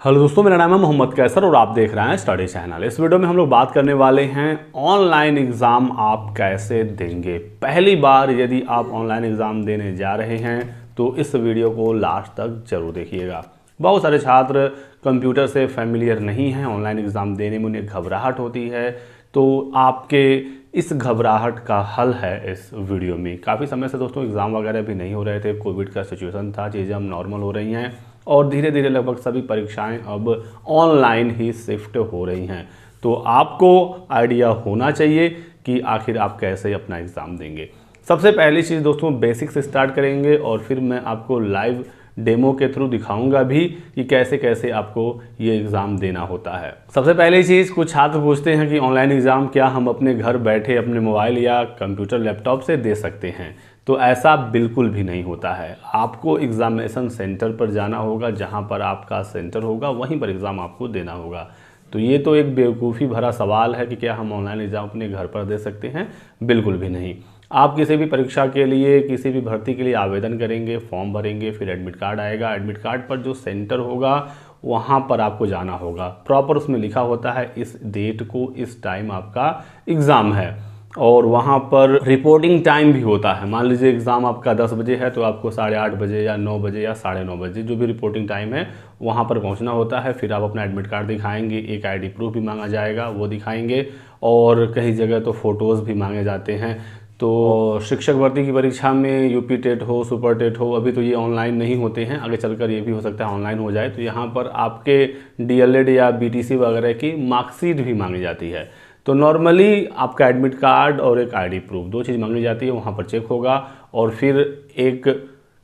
Hello दोस्तों, मेरा नाम है मोहम्मद कैसर और आप देख रहे हैं स्टडी चैनल। इस वीडियो में हम लोग बात करने वाले हैं ऑनलाइन एग्ज़ाम आप कैसे देंगे। पहली बार यदि आप ऑनलाइन एग्ज़ाम देने जा रहे हैं तो इस वीडियो को लास्ट तक जरूर देखिएगा। बहुत सारे छात्र कंप्यूटर से फेमिलियर नहीं हैं, ऑनलाइन एग्ज़ाम देने में उन्हें घबराहट होती है, तो आपके इस घबराहट का हल है इस वीडियो में। काफ़ी समय से दोस्तों एग्ज़ाम वगैरह भी नहीं हो रहे थे, कोविड का सिचुएशन था, चीज़ें अब नॉर्मल हो रही हैं और धीरे धीरे लगभग सभी परीक्षाएं अब ऑनलाइन ही शिफ्ट हो रही हैं। तो आपको आइडिया होना चाहिए कि आखिर आप कैसे अपना एग्ज़ाम देंगे। सबसे पहली चीज़ दोस्तों बेसिक से स्टार्ट करेंगे और फिर मैं आपको लाइव डेमो के थ्रू दिखाऊंगा भी कि कैसे कैसे आपको ये एग्ज़ाम देना होता है। सबसे पहली चीज़, कुछ छात्र पूछते हैं कि ऑनलाइन एग्ज़ाम क्या हम अपने घर बैठे अपने मोबाइल या कंप्यूटर लैपटॉप से दे सकते हैं। तो ऐसा बिल्कुल भी नहीं होता है। आपको एग्ज़ामिनेशन सेंटर पर जाना होगा, जहां पर आपका सेंटर होगा वहीं पर एग्ज़ाम आपको देना होगा। तो ये तो एक बेवकूफ़ी भरा सवाल है कि क्या हम ऑनलाइन एग्ज़ाम अपने घर पर दे सकते हैं। बिल्कुल भी नहीं। आप किसी भी परीक्षा के लिए, किसी भी भर्ती के लिए आवेदन करेंगे, फॉर्म भरेंगे, फिर एडमिट कार्ड आएगा। एडमिट कार्ड पर जो सेंटर होगा वहाँ पर आपको जाना होगा। प्रॉपर उसमें लिखा होता है इस डेट को, इस टाइम आपका एग्ज़ाम है और वहाँ पर रिपोर्टिंग टाइम भी होता है। मान लीजिए एग्ज़ाम आपका 10 बजे है तो आपको 8:30 बजे या 9 बजे या 9:30 बजे जो भी रिपोर्टिंग टाइम है वहाँ पर पहुँचना होता है। फिर आप अपना एडमिट कार्ड दिखाएंगे, एक आईडी प्रूफ भी मांगा जाएगा वो दिखाएंगे और कई जगह तो फ़ोटोज़ भी मांगे जाते हैं। तो शिक्षक भर्ती की परीक्षा में यूपी टेट हो, सुपर टेट हो, अभी तो ये ऑनलाइन नहीं होते हैं, आगे चलकर ये भी हो सकता है ऑनलाइन हो जाए। तो यहाँ पर आपके डीएलएड या बीटीसी वगैरह की मार्कशीट भी मांगी जाती है। तो नॉर्मली आपका एडमिट कार्ड और एक आईडी प्रूफ, दो चीज़ मांगी जाती है, वहाँ पर चेक होगा और फिर एक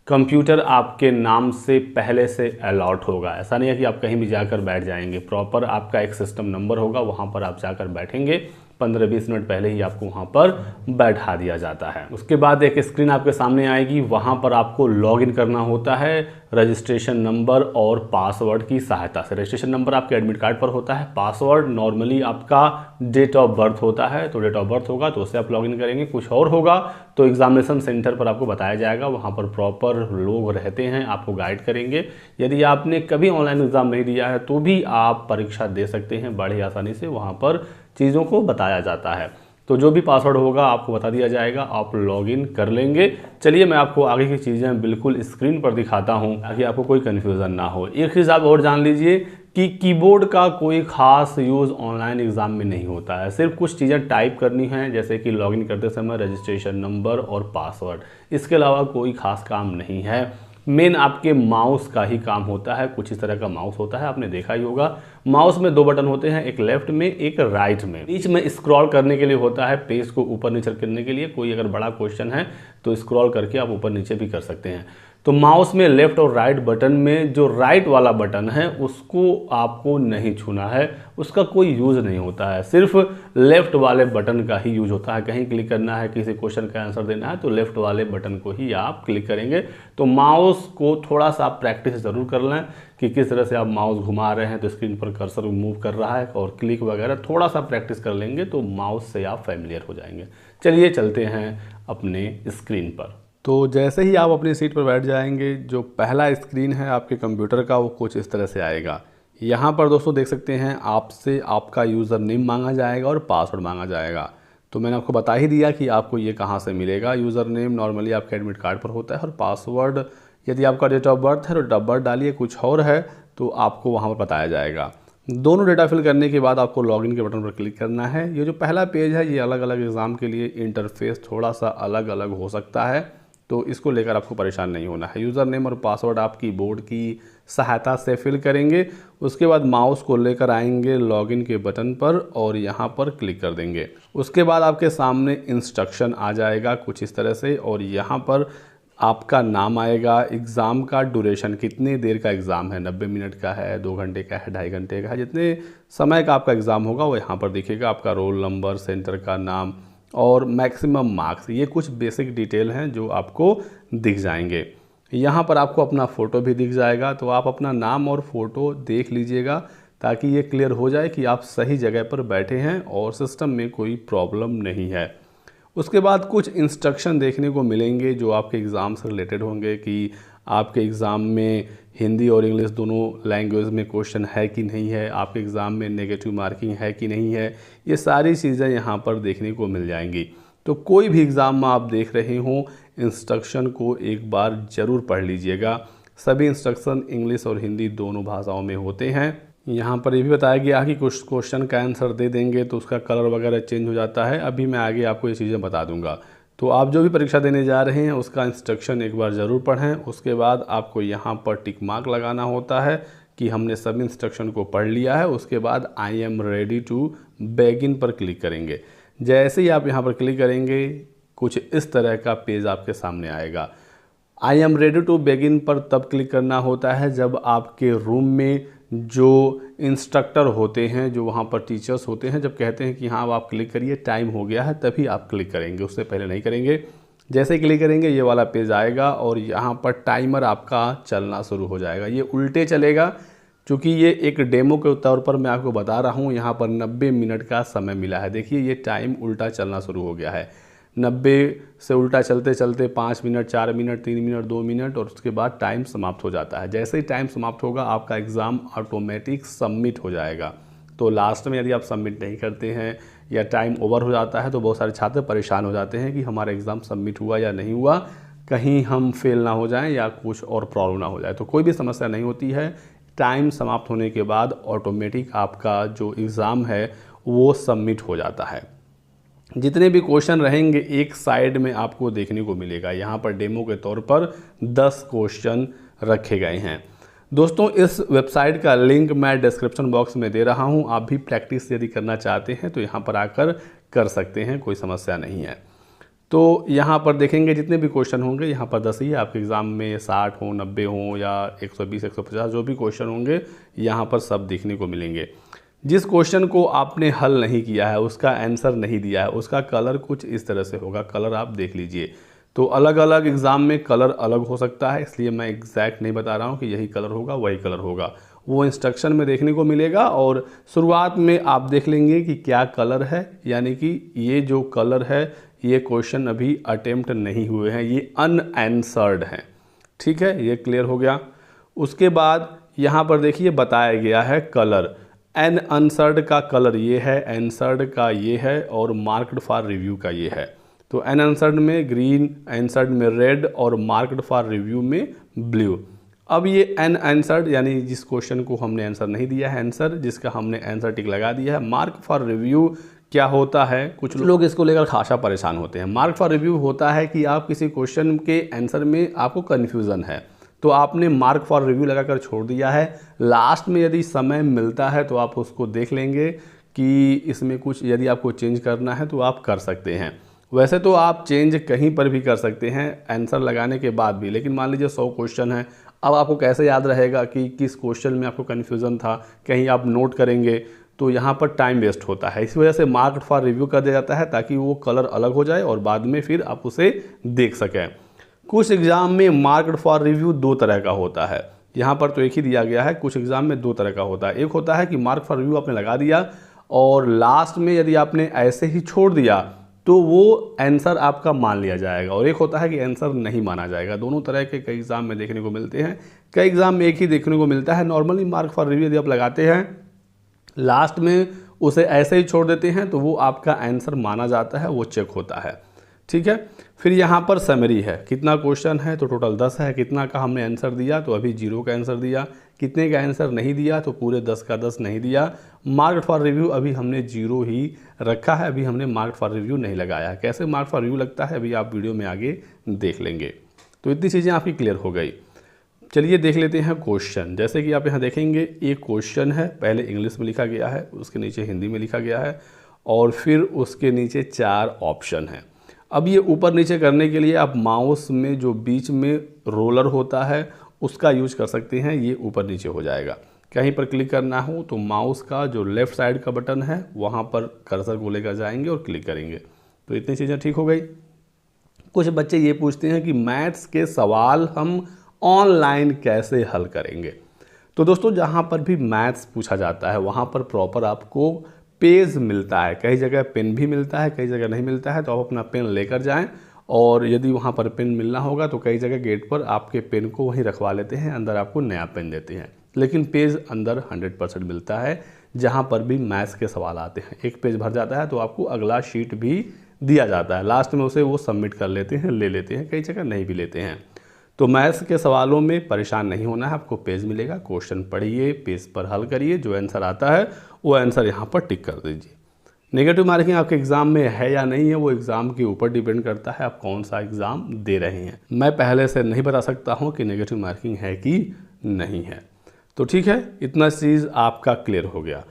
कंप्यूटर आपके नाम से पहले से अलॉट होगा। ऐसा नहीं है कि आप कहीं भी जाकर बैठ जाएंगे, प्रॉपर आपका एक सिस्टम नंबर होगा, वहाँ पर आप जाकर बैठेंगे। 15-20 मिनट पहले ही आपको वहाँ पर बैठा दिया जाता है। उसके बाद एक स्क्रीन आपके सामने आएगी, वहाँ पर आपको लॉगिन करना होता है रजिस्ट्रेशन नंबर और पासवर्ड की सहायता से। रजिस्ट्रेशन नंबर आपके एडमिट कार्ड पर होता है, पासवर्ड नॉर्मली आपका डेट ऑफ बर्थ होता है। तो डेट ऑफ बर्थ होगा तो उससे आप लॉगिन करेंगे, कुछ और होगा तो एग्जामिनेशन सेंटर पर आपको बताया जाएगा, वहाँ पर प्रॉपर लोग रहते हैं, आपको गाइड करेंगे। यदि आपने कभी ऑनलाइन एग्ज़ाम नहीं दिया है तो भी आप परीक्षा दे सकते हैं बड़े आसानी से, वहाँ पर चीज़ों को बताया जाता है। तो जो भी पासवर्ड होगा आपको बता दिया जाएगा, आप लॉगिन कर लेंगे। चलिए मैं आपको आगे की चीज़ें बिल्कुल स्क्रीन पर दिखाता हूं ताकि आपको कोई कन्फ्यूज़न ना हो। एक चीज़ आप और जान लीजिए कि कीबोर्ड का कोई ख़ास यूज़ ऑनलाइन एग्ज़ाम में नहीं होता है। सिर्फ कुछ चीज़ें टाइप करनी हैं, जैसे कि लॉगिन करते समय रजिस्ट्रेशन नंबर और पासवर्ड। इसके अलावा कोई ख़ास काम नहीं है। मेन आपके माउस का ही काम होता है। कुछ इस तरह का माउस होता है, आपने देखा ही होगा। माउस में दो बटन होते हैं, एक लेफ्ट में एक राइट में। बीच में स्क्रॉल करने के लिए होता है, पेज को ऊपर नीचे करने के लिए। कोई अगर बड़ा क्वेश्चन है तो स्क्रॉल करके आप ऊपर नीचे भी कर सकते हैं। तो माउस में लेफ्ट और राइट बटन में जो राइट वाला बटन है उसको आपको नहीं छूना है, उसका कोई यूज़ नहीं होता है। सिर्फ लेफ्ट वाले बटन का ही यूज होता है। कहीं क्लिक करना है, किसी क्वेश्चन का आंसर देना है तो लेफ्ट वाले बटन को ही आप क्लिक करेंगे। तो माउस को थोड़ा सा आप प्रैक्टिस ज़रूर कर लें कि किस तरह से आप माउस घुमा रहे हैं तो स्क्रीन पर कर्सर मूव कर रहा है, और क्लिक वगैरह थोड़ा सा प्रैक्टिस कर लेंगे तो माउस से आप फैमिलियर हो जाएंगे। चलिए चलते हैं अपने स्क्रीन पर। तो जैसे ही आप अपनी सीट पर बैठ जाएंगे, जो पहला स्क्रीन है आपके कंप्यूटर का वो कुछ इस तरह से आएगा। यहाँ पर दोस्तों देख सकते हैं आपसे आपका यूज़र नेम मांगा जाएगा और पासवर्ड मांगा जाएगा। तो मैंने आपको बता ही दिया कि आपको ये कहाँ से मिलेगा। यूज़र नेम नॉर्मली आपके एडमिट कार्ड पर होता है और पासवर्ड यदि आपका डेट ऑफ बर्थ है तो डेट ऑफ बर्थ डालिए, कुछ और है तो आपको वहाँ पर बताया जाएगा। दोनों डेटा फिल करने के बाद आपको लॉगिन के बटन पर क्लिक करना है। ये जो पहला पेज है ये अलग अलग एग्ज़ाम के लिए इंटरफेस थोड़ा सा अलग अलग हो सकता है, तो इसको लेकर आपको परेशान नहीं होना है। यूज़र नेम और पासवर्ड आप कीबोर्ड की सहायता से फिल करेंगे। उसके बाद माउस को लेकर आएंगे लॉगिन के बटन पर और यहाँ पर क्लिक कर देंगे। उसके बाद आपके सामने इंस्ट्रक्शन आ जाएगा कुछ इस तरह से, और यहाँ पर आपका नाम आएगा, एग्ज़ाम का ड्यूरेशन, कितनी देर का एग्ज़ाम है, 90 मिनट का है, 2 घंटे का है, 2.5 घंटे का है, जितने समय का आपका एग्ज़ाम होगा वो यहाँ पर दिखेगा। आपका रोल नंबर, सेंटर का नाम और मैक्सिमम मार्क्स, ये कुछ बेसिक डिटेल हैं जो आपको दिख जाएंगे। यहाँ पर आपको अपना फ़ोटो भी दिख जाएगा, तो आप अपना नाम और फ़ोटो देख लीजिएगा ताकि ये क्लियर हो जाए कि आप सही जगह पर बैठे हैं और सिस्टम में कोई प्रॉब्लम नहीं है। उसके बाद कुछ इंस्ट्रक्शन देखने को मिलेंगे जो आपके एग्ज़ाम से रिलेटेड होंगे कि आपके एग्ज़ाम में हिंदी और इंग्लिश दोनों लैंग्वेज में क्वेश्चन है कि नहीं है, आपके एग्ज़ाम में नेगेटिव मार्किंग है कि नहीं है, ये सारी चीज़ें यहाँ पर देखने को मिल जाएंगी। तो कोई भी एग्ज़ाम में आप देख रहे हों, इंस्ट्रक्शन को एक बार ज़रूर पढ़ लीजिएगा। सभी इंस्ट्रक्शन इंग्लिश और हिंदी दोनों भाषाओं में होते हैं। यहाँ पर ये भी बताया गया कि कुछ क्वेश्चन का आंसर दे देंगे तो उसका कलर वगैरह चेंज हो जाता है। अभी मैं आगे आपको ये चीज़ें बता दूंगा। तो आप जो भी परीक्षा देने जा रहे हैं उसका इंस्ट्रक्शन एक बार ज़रूर पढ़ें। उसके बाद आपको यहाँ पर टिक मार्क लगाना होता है कि हमने सभी इंस्ट्रक्शन को पढ़ लिया है। उसके बाद I am ready to begin पर क्लिक करेंगे। जैसे ही आप यहाँ पर क्लिक करेंगे कुछ इस तरह का पेज आपके सामने आएगा। I am ready to begin पर तब क्लिक करना होता है जब आपके रूम में जो इंस्ट्रक्टर होते हैं, जो वहाँ पर टीचर्स होते हैं, जब कहते हैं कि हाँ अब आप क्लिक करिए, टाइम हो गया है, तभी आप क्लिक करेंगे, उससे पहले नहीं करेंगे। जैसे ही क्लिक करेंगे ये वाला पेज आएगा और यहाँ पर टाइमर आपका चलना शुरू हो जाएगा। ये उल्टे चलेगा क्योंकि ये एक डेमो के तौर पर मैं आपको बता रहा हूँ। यहाँ पर 90 मिनट का समय मिला है। देखिए ये टाइम उल्टा चलना शुरू हो गया है। 90 से उल्टा चलते चलते 5 मिनट, 4 मिनट, 3 मिनट, 2 मिनट और उसके बाद टाइम समाप्त हो जाता है। जैसे ही टाइम समाप्त होगा आपका एग्ज़ाम ऑटोमेटिक सबमिट हो जाएगा। तो लास्ट में यदि आप सबमिट नहीं करते हैं या टाइम ओवर हो जाता है तो बहुत सारे छात्र परेशान हो जाते हैं कि हमारा एग्ज़ाम सबमिट हुआ या नहीं हुआ, कहीं हम फेल ना हो जाएं या कुछ और प्रॉब्लम ना हो जाए। तो कोई भी समस्या नहीं होती है। टाइम समाप्त होने के बाद ऑटोमेटिक आपका जो एग्ज़ाम है वो सबमिट हो जाता है। जितने भी क्वेश्चन रहेंगे एक साइड में आपको देखने को मिलेगा। यहाँ पर डेमो के तौर पर 10 क्वेश्चन रखे गए हैं। दोस्तों इस वेबसाइट का लिंक मैं डिस्क्रिप्शन बॉक्स में दे रहा हूँ। आप भी प्रैक्टिस यदि करना चाहते हैं तो यहाँ पर आकर कर सकते हैं, कोई समस्या नहीं है। तो यहाँ पर देखेंगे जितने भी क्वेश्चन होंगे, यहाँ पर 10 ही है। आपके एग्ज़ाम में 60 हो, 90 हो या 120, 150 जो भी क्वेश्चन होंगे यहाँ पर सब देखने को मिलेंगे। जिस क्वेश्चन को आपने हल नहीं किया है, उसका आंसर नहीं दिया है, उसका कलर कुछ इस तरह से होगा। कलर आप देख लीजिए। तो अलग अलग एग्ज़ाम में कलर अलग हो सकता है, इसलिए मैं एग्जैक्ट नहीं बता रहा हूँ कि यही कलर होगा वही कलर होगा। वो इंस्ट्रक्शन में देखने को मिलेगा और शुरुआत में आप देख लेंगे कि क्या कलर है, यानी कि ये जो कलर है ये क्वेश्चन अभी अटेम्प्ट नहीं हुए हैं, ये अनआंसर्ड हैं। ठीक है, ये क्लियर हो गया। उसके बाद यहाँ पर देखिए बताया गया है कलर। अनआंसर्ड का कलर ये है, आंसर्ड का ये है और मार्क्ड फॉर रिव्यू का ये है। तो अनआंसर्ड में ग्रीन, आंसर्ड में रेड और मार्क्ड फॉर रिव्यू में ब्लू। अब ये अनआंसर्ड यानी जिस क्वेश्चन को हमने आंसर नहीं दिया है, आंसर जिसका हमने आंसर टिक लगा दिया है। मार्क फॉर रिव्यू क्या होता है, कुछ लोग इसको लेकर खासा परेशान होते हैं। मार्क फॉर रिव्यू होता है कि आप किसी क्वेश्चन के आंसर में आपको कन्फ्यूज़न है तो आपने मार्क फॉर रिव्यू लगाकर छोड़ दिया है। लास्ट में यदि समय मिलता है तो आप उसको देख लेंगे कि इसमें कुछ यदि आपको चेंज करना है तो आप कर सकते हैं। वैसे तो आप चेंज कहीं पर भी कर सकते हैं आंसर लगाने के बाद भी, लेकिन मान लीजिए 100 क्वेश्चन है, अब आपको कैसे याद रहेगा कि किस क्वेश्चन में आपको कन्फ्यूज़न था, कहीं आप नोट करेंगे तो यहाँ पर टाइम वेस्ट होता है। इस वजह से मार्क्ड फॉर रिव्यू कर दिया जाता है ताकि वो कलर अलग हो जाए और बाद में फिर आप उसे देख सकें। कुछ एग्ज़ाम में मार्क्ड फॉर रिव्यू 2 तरह का होता है, यहाँ पर तो एक ही दिया गया है। कुछ एग्ज़ाम में 2 तरह का होता है। एक होता है कि मार्क फॉर रिव्यू आपने लगा दिया और लास्ट में यदि आपने ऐसे ही छोड़ दिया तो वो आंसर आपका मान लिया जाएगा, और एक होता है कि आंसर नहीं माना जाएगा। दोनों तरह के कई एग्ज़ाम में देखने को मिलते हैं। कई एग्ज़ाम में एक ही देखने को मिलता है। नॉर्मली मार्क फॉर रिव्यू यदि आप लगाते हैं, लास्ट में उसे ऐसे ही छोड़ देते हैं तो वो आपका आंसर माना जाता है, वो चेक होता है। ठीक है, फिर यहाँ पर समरी है। कितना क्वेश्चन है तो टोटल 10 है। कितना का हमने आंसर दिया तो अभी 0 का आंसर दिया। कितने का आंसर नहीं दिया तो पूरे 10 का 10 नहीं दिया। मार्क्ड फॉर रिव्यू अभी हमने 0 ही रखा है, अभी हमने मार्क्ड फॉर रिव्यू नहीं लगाया है। कैसे मार्क्ड फॉर रिव्यू लगता है अभी आप वीडियो में आगे देख लेंगे। तो इतनी चीज़ें आपकी क्लियर हो गई। चलिए देख लेते हैं क्वेश्चन। जैसे कि आप यहाँ देखेंगे एक क्वेश्चन है, पहले इंग्लिश में लिखा गया है, उसके नीचे हिंदी में लिखा गया है और फिर उसके नीचे 4 ऑप्शन हैं। अब ये ऊपर नीचे करने के लिए आप माउस में जो बीच में रोलर होता है उसका यूज कर सकते हैं, ये ऊपर नीचे हो जाएगा। कहीं पर क्लिक करना हो तो माउस का जो लेफ़्ट साइड का बटन है वहाँ पर कर्सर को लेकर जाएंगे और क्लिक करेंगे। तो इतनी चीज़ें ठीक हो गई। कुछ बच्चे ये पूछते हैं कि मैथ्स के सवाल हम ऑनलाइन कैसे हल करेंगे। तो दोस्तों जहाँ पर भी मैथ्स पूछा जाता है वहाँ पर प्रॉपर आपको पेज मिलता है। कई जगह पेन भी मिलता है, कई जगह नहीं मिलता है, तो आप अपना पेन लेकर जाएं और यदि वहाँ पर पेन मिलना होगा तो कई जगह गेट पर आपके पेन को वहीं रखवा लेते हैं, अंदर आपको नया पेन देते हैं। लेकिन पेज अंदर 100% मिलता है जहाँ पर भी मैथ्स के सवाल आते हैं। एक पेज भर जाता है तो आपको अगला शीट भी दिया जाता है, लास्ट में उसे वो सबमिट कर लेते हैं, ले लेते हैं, कई जगह नहीं भी लेते हैं। तो मैथ्स के सवालों में परेशान नहीं होना है, आपको पेज मिलेगा, क्वेश्चन पढ़िए, पेज पर हल करिए, जो आंसर आता है वो आंसर यहाँ पर टिक कर दीजिए। नेगेटिव मार्किंग आपके एग्ज़ाम में है या नहीं है वो एग्ज़ाम के ऊपर डिपेंड करता है आप कौन सा एग्ज़ाम दे रहे हैं। मैं पहले से नहीं बता सकता हूँ कि नेगेटिव मार्किंग है कि नहीं है। तो ठीक है, इतना चीज़ आपका क्लियर हो गया।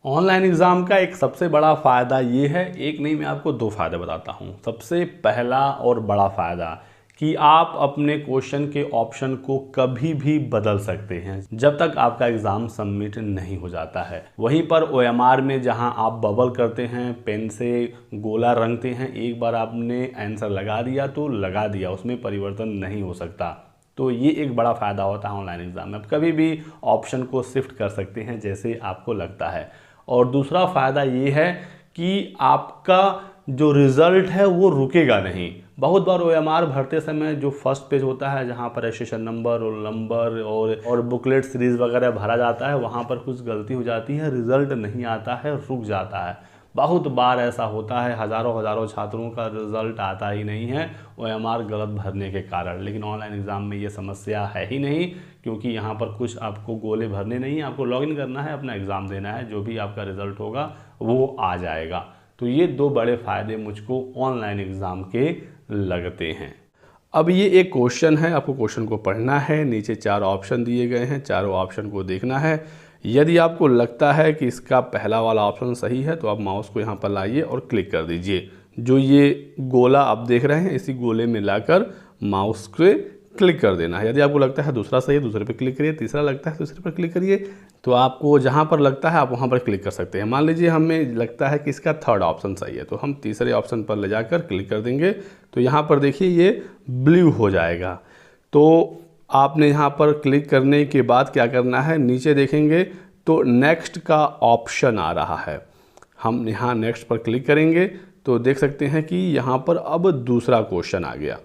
ऑनलाइन एग्ज़ाम का एक सबसे बड़ा फ़ायदा ये है, एक नहीं मैं आपको 2 फ़ायदे बताता हूँ। सबसे पहला और बड़ा फ़ायदा कि आप अपने क्वेश्चन के ऑप्शन को कभी भी बदल सकते हैं जब तक आपका एग्ज़ाम सबमिट नहीं हो जाता है। वहीं पर OMR में जहां आप बबल करते हैं, पेन से गोला रंगते हैं, एक बार आपने आंसर लगा दिया तो लगा दिया, उसमें परिवर्तन नहीं हो सकता। तो ये एक बड़ा फ़ायदा होता है ऑनलाइन एग्ज़ाम में, आप कभी भी ऑप्शन को शिफ्ट कर सकते हैं जैसे आपको लगता है। और दूसरा फ़ायदा ये है कि आपका जो रिज़ल्ट है वो रुकेगा नहीं। बहुत बार OMR भरते समय जो फर्स्ट पेज होता है जहाँ पर रजिस्ट्रेशन नंबर और नंबर और बुकलेट सीरीज़ वगैरह भरा जाता है, वहाँ पर कुछ गलती हो जाती है, रिज़ल्ट नहीं आता है, रुक जाता है। बहुत बार ऐसा होता है, हज़ारों छात्रों का रिज़ल्ट आता ही नहीं है OMR गलत भरने के कारण। लेकिन ऑनलाइन एग्ज़ाम में ये समस्या है ही नहीं, क्योंकि यहाँ पर कुछ आपको गोले भरने नहीं, आपको लॉगिन करना है, अपना एग्ज़ाम देना है, जो भी आपका रिज़ल्ट होगा वो आ जाएगा। तो ये 2 बड़े फ़ायदे मुझको ऑनलाइन एग्ज़ाम के लगते हैं। अब ये एक क्वेश्चन है, आपको क्वेश्चन को पढ़ना है, नीचे 4 ऑप्शन दिए गए हैं, चारों ऑप्शन को देखना है। यदि आपको लगता है कि इसका पहला वाला ऑप्शन सही है तो आप माउस को यहाँ पर लाइए और क्लिक कर दीजिए। जो ये गोला आप देख रहे हैं, इसी गोले में लाकर माउस के क्लिक कर देना है। यदि आपको लगता है दूसरा सही है, दूसरे पर क्लिक करिए, तीसरा लगता है दूसरे पर क्लिक करिए। तो आपको जहाँ पर लगता है आप वहाँ पर क्लिक कर सकते हैं। मान लीजिए हमें लगता है कि इसका 3rd ऑप्शन सही है, तो हम तीसरे ऑप्शन पर ले जाकर क्लिक कर देंगे। तो यहाँ पर देखिए ये ब्लू हो जाएगा। तो आपने यहाँ पर क्लिक करने के बाद क्या करना है, नीचे देखेंगे तो नेक्स्ट का ऑप्शन आ रहा है। हम यहाँ नेक्स्ट पर क्लिक करेंगे तो देख सकते हैं कि यहाँ पर अब दूसरा क्वेश्चन आ गया।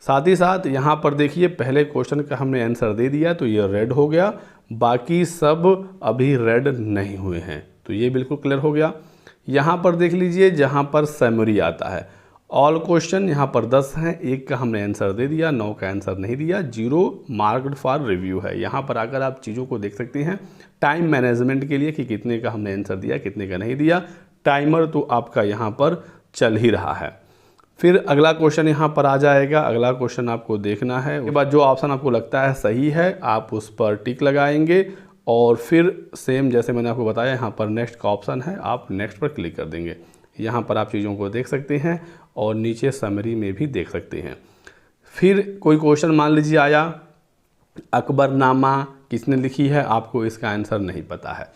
साथ ही साथ यहाँ पर देखिए पहले क्वेश्चन का हमने आंसर दे दिया तो ये रेड हो गया, बाकी सब अभी रेड नहीं हुए हैं, तो ये बिल्कुल क्लियर हो गया। यहाँ पर देख लीजिए जहाँ पर समरी आता है, ऑल क्वेश्चन यहाँ पर 10 हैं, एक का हमने आंसर दे दिया, 9 का आंसर नहीं दिया, 0 मार्क्ड फॉर रिव्यू है। यहाँ पर आकर आप चीज़ों को देख सकते हैं टाइम मैनेजमेंट के लिए कि कितने का हमने आंसर दिया, कितने का नहीं दिया। टाइमर तो आपका यहाँ पर चल ही रहा है। फिर अगला क्वेश्चन यहाँ पर आ जाएगा, अगला क्वेश्चन आपको देखना है। उसके बाद जो ऑप्शन आपको लगता है सही है आप उस पर टिक लगाएंगे और फिर सेम जैसे मैंने आपको बताया यहाँ पर नेक्स्ट का ऑप्शन है, आप नेक्स्ट पर क्लिक कर देंगे। यहाँ पर आप चीज़ों को देख सकते हैं और नीचे समरी में भी देख सकते हैं। फिर कोई क्वेश्चन मान लीजिए आया, अकबरनामा किसने लिखी है, आपको इसका आंसर नहीं पता है।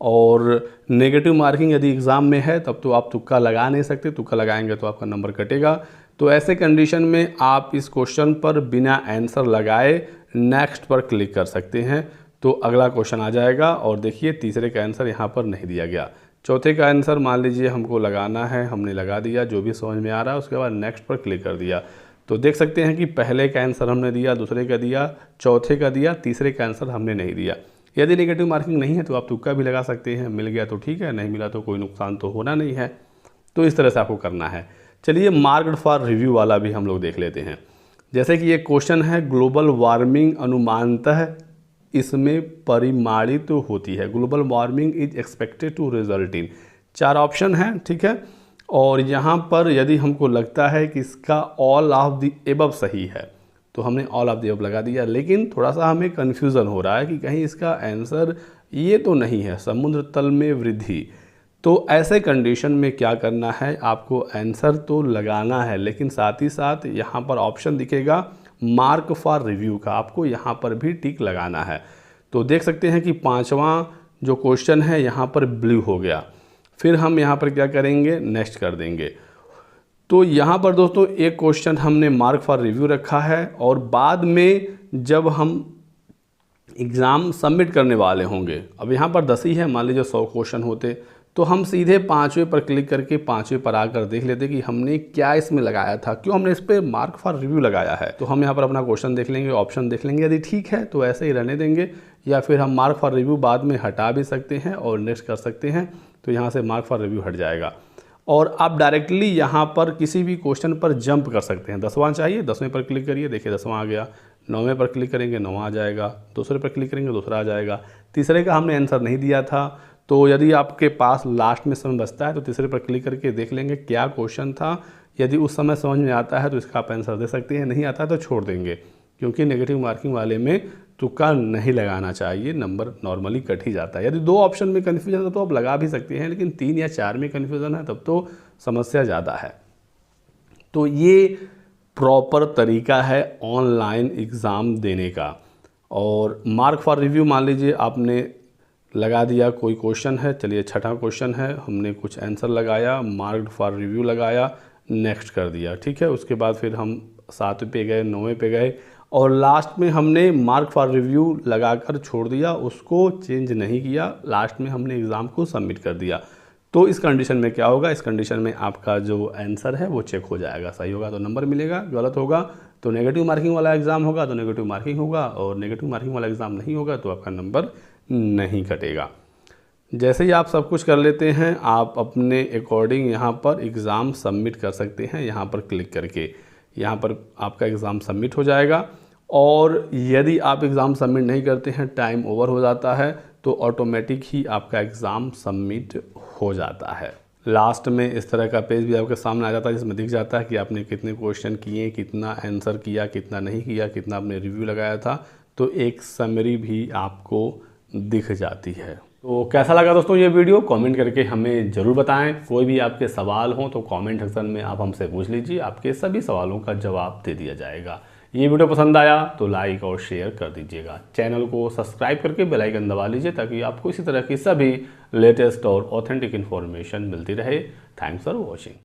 और नेगेटिव मार्किंग यदि एग्ज़ाम में है तब तो आप तुक्का लगा नहीं सकते, तुक्का लगाएंगे तो आपका नंबर कटेगा। तो ऐसे कंडीशन में आप इस क्वेश्चन पर बिना आंसर लगाए नेक्स्ट पर क्लिक कर सकते हैं, तो अगला क्वेश्चन आ जाएगा। और देखिए तीसरे का आंसर यहाँ पर नहीं दिया गया, चौथे का आंसर मान लीजिए हमको लगाना है, हमने लगा दिया, जो भी समझ में आ रहा है, उसके बाद नेक्स्ट पर क्लिक कर दिया। तो देख सकते हैं कि पहले का आंसर हमने दिया, दूसरे का दिया, चौथे का दिया, तीसरे का आंसर हमने नहीं दिया। यदि नेगेटिव मार्किंग नहीं है तो आप तुक्का भी लगा सकते हैं, मिल गया तो ठीक है, नहीं मिला तो कोई नुकसान तो होना नहीं है। तो इस तरह से आपको करना है। चलिए मार्क्ड फॉर रिव्यू वाला भी हम लोग देख लेते हैं। जैसे कि ये क्वेश्चन है, ग्लोबल वार्मिंग अनुमानतः इसमें परिमाणित तो होती है, global warming is expected to result in, 4 option हैं, ठीक है। और यहाँ पर यदि हमको लगता है कि इसका ऑल ऑफ द एबव सही है तो हमने ऑल ऑफ द एबव लगा दिया, लेकिन थोड़ा सा हमें कन्फ्यूज़न हो रहा है कि कहीं इसका आंसर ये तो नहीं है, समुद्र तल में वृद्धि। तो ऐसे कंडीशन में क्या करना है, आपको आंसर तो लगाना है, लेकिन साथ ही साथ यहाँ पर ऑप्शन दिखेगा मार्क फॉर रिव्यू का, आपको यहाँ पर भी टिक लगाना है। तो देख सकते हैं कि 5वां जो क्वेश्चन है यहाँ पर ब्लू हो गया। फिर हम यहाँ पर क्या करेंगे, नेक्स्ट कर देंगे। तो यहाँ पर दोस्तों एक क्वेश्चन हमने मार्क फॉर रिव्यू रखा है, और बाद में जब हम एग्ज़ाम सबमिट करने वाले होंगे, अब यहाँ पर 10 ही है, मान लीजिए 100 क्वेश्चन होते तो हम सीधे 5वें पर क्लिक करके 5वें पर आकर देख लेते कि हमने क्या इसमें लगाया था, क्यों हमने इस पर मार्क फॉर रिव्यू लगाया है। तो हम यहाँ पर अपना क्वेश्चन देख लेंगे, ऑप्शन देख लेंगे, यदि ठीक है तो ऐसे ही रहने देंगे, या फिर हम मार्क फॉर रिव्यू बाद में हटा भी सकते हैं और नेक्स्ट कर सकते हैं। तो यहाँ से मार्क फॉर रिव्यू हट जाएगा और आप डायरेक्टली यहाँ पर किसी भी क्वेश्चन पर जंप कर सकते हैं। 10वां चाहिए, 10वें पर क्लिक करिए, देखिए 10वां आ गया। 9वें पर क्लिक करेंगे, 9वां आ जाएगा। दूसरे पर क्लिक करेंगे, दूसरा आ जाएगा। तीसरे का हमने आंसर नहीं दिया था, तो यदि आपके पास लास्ट में समय बचता है तो तीसरे पर क्लिक करके देख लेंगे क्या क्वेश्चन था। यदि उस समय समझ में आता है तो इसका आप आंसर दे सकते हैं, नहीं आता है तो छोड़ देंगे, क्योंकि नेगेटिव मार्किंग वाले में तुक्का नहीं लगाना चाहिए, नंबर नॉर्मली कट ही जाता है। यदि 2 ऑप्शन में कन्फ्यूजन है तो आप लगा भी सकते हैं, लेकिन 3 या 4 में कन्फ्यूजन है तब तो समस्या ज़्यादा है। तो ये प्रॉपर तरीका है ऑनलाइन एग्ज़ाम देने का। और मार्क फॉर रिव्यू, मान लीजिए आपने लगा दिया, कोई क्वेश्चन है, चलिए 6वां क्वेश्चन है, हमने कुछ आंसर लगाया, मार्क फॉर रिव्यू लगाया, नेक्स्ट कर दिया, ठीक है। उसके बाद फिर हम 7वें पे गए, 9वें पे गए और लास्ट में हमने मार्क फॉर रिव्यू लगाकर छोड़ दिया, उसको चेंज नहीं किया, लास्ट में हमने एग्ज़ाम को सबमिट कर दिया। तो इस कंडीशन में क्या होगा, इस कंडीशन में आपका जो आंसर है वो चेक हो जाएगा, सही होगा तो नंबर मिलेगा, गलत होगा तो नेगेटिव मार्किंग वाला एग्ज़ाम होगा तो नेगेटिव मार्किंग होगा, और नेगेटिव मार्किंग वाला एग्ज़ाम नहीं होगा तो आपका नंबर नहीं कटेगा। जैसे ही आप सब कुछ कर लेते हैं, आप अपने अकॉर्डिंग यहाँ पर एग्ज़ाम सबमिट कर सकते हैं। यहाँ पर क्लिक करके यहाँ पर आपका एग्ज़ाम सबमिट हो जाएगा। और यदि आप एग्ज़ाम सबमिट नहीं करते हैं, टाइम ओवर हो जाता है, तो ऑटोमेटिक ही आपका एग्ज़ाम सबमिट हो जाता है। लास्ट में इस तरह का पेज भी आपके सामने आ जाता है, जिसमें दिख जाता है कि आपने कितने क्वेश्चन किए, कितना आंसर किया, कितना नहीं किया, कितना आपने रिव्यू लगाया था। तो एक समरी भी आपको दिख जाती है। तो कैसा लगा दोस्तों ये वीडियो, कमेंट करके हमें ज़रूर बताएं। कोई भी आपके सवाल हो तो कमेंट सेक्शन में आप हमसे पूछ लीजिए, आपके सभी सवालों का जवाब दे दिया जाएगा। ये वीडियो पसंद आया तो लाइक और शेयर कर दीजिएगा। चैनल को सब्सक्राइब करके बेल आइकन दबा लीजिए, ताकि आपको इसी तरह की सभी लेटेस्ट और ऑथेंटिक इन्फॉर्मेशन मिलती रहे। Thanks for watching.